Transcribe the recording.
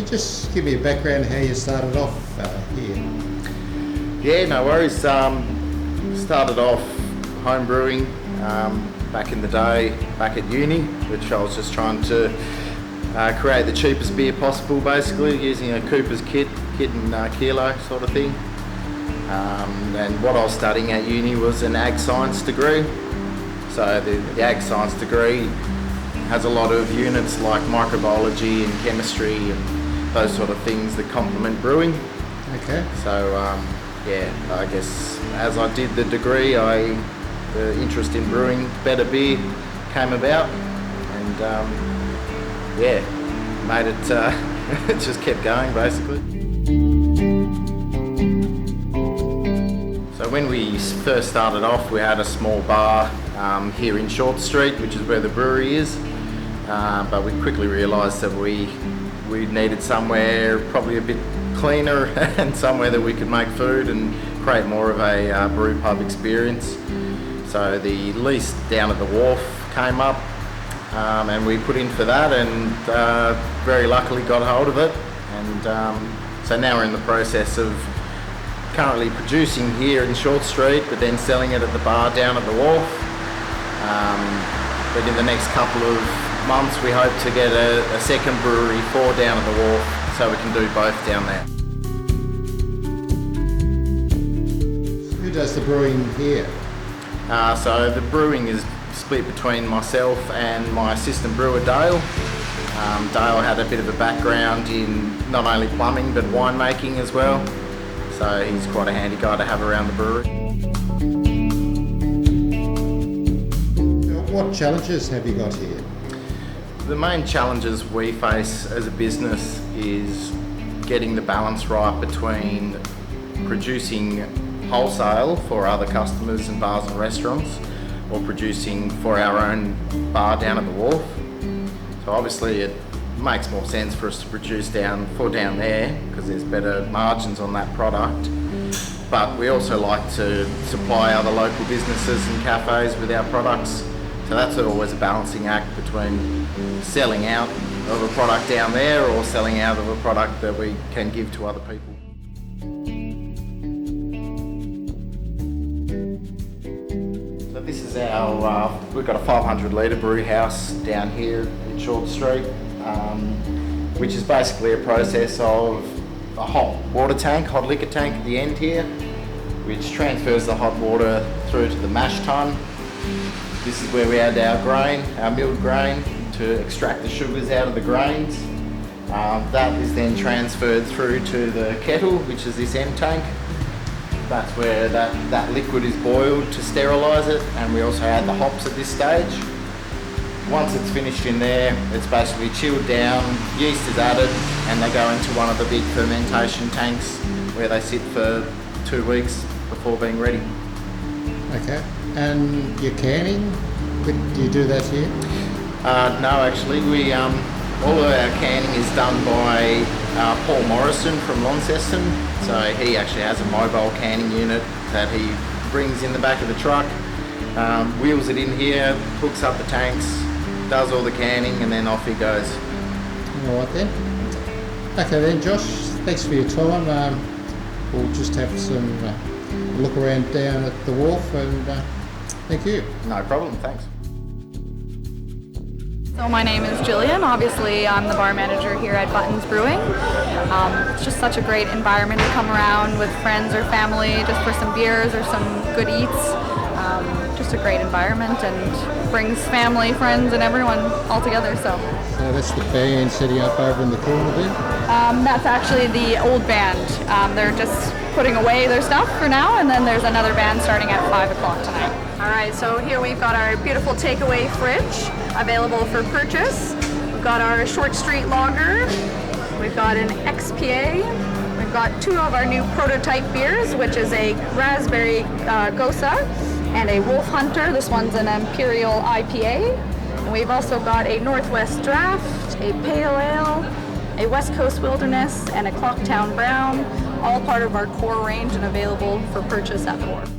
just give me a background how you started off here? Yeah, no worries. Started off home brewing back in the day, back at uni, which I was just trying to create the cheapest beer possible, basically using a Cooper's kit and kilo sort of thing. And what I was studying at uni was an ag science degree. So the ag science degree has a lot of units like microbiology and chemistry and those sort of things that complement brewing. Okay. So yeah, I guess as I did the degree, the interest in brewing better beer came about, and yeah, made it. It just kept going basically. So when we first started off, we had a small bar here in Short Street, which is where the brewery is. But we quickly realised that we needed somewhere probably a bit cleaner and somewhere that we could make food and create more of a brew pub experience. So the lease down at the Wharf came up, and we put in for that, and very luckily got hold of it. And so now we're in the process of currently producing here in Short Street, but then selling it at the bar down at the Wharf. But in the next couple of months we hope to get a second brewery for down at the Wharf, so we can do both down there. Who does the brewing here? So the brewing is split between myself and my assistant brewer Dale. Dale had a bit of a background in not only plumbing but winemaking as well, so he's quite a handy guy to have around the brewery. What challenges have you got here? The main challenges we face as a business is getting the balance right between producing wholesale for other customers and bars and restaurants, or producing for our own bar down at the Wharf. So obviously it makes more sense for us to produce down there because there's better margins on that product. But we also like to supply other local businesses and cafes with our products. So that's always a balancing act between selling out of a product down there or selling out of a product that we can give to other people. So this is our, we've got a 500 litre brew house down here in Short Street, which is basically a process of a hot water tank, hot liquor tank at the end here, which transfers the hot water through to the mash tun. This is where we add our grain, our milled grain, to extract the sugars out of the grains. That is then transferred through to the kettle, which is this end tank. That's where that liquid is boiled to sterilise it, and we also add the hops at this stage. Once it's finished in there, it's basically chilled down, yeast is added, and they go into one of the big fermentation tanks where they sit for 2 weeks before being ready. Okay. And your canning, do you do that here? No, actually, all of our canning is done by Paul Morrison from Launceston. So he actually has a mobile canning unit that he brings in the back of the truck, wheels it in here, hooks up the tanks, does all the canning, and then off he goes. All right then. Okay then, Josh, thanks for your time. We'll just have some look around down at the Wharf, and thank you. No problem, thanks. So my name is Jillian. Obviously, I'm the bar manager here at Buttons Brewing. It's just such a great environment to come around with friends or family just for some beers or some good eats. Just a great environment and brings family, friends, and everyone all together. So that's the band setting up over in the corner there? That's actually the old band. They're just putting away their stuff for now, and then there's another band starting at 5 o'clock tonight. All right, so here we've got our beautiful takeaway fridge available for purchase. We've got our Short Street lager. We've got an XPA. We've got 2 of our new prototype beers, which is a raspberry Gosa and a Wolf Hunter. This one's an Imperial IPA. And we've also got a Northwest Draft, a Pale Ale, a West Coast Wilderness, and a Clocktown Brown, all part of our core range and available for purchase at the Wharf.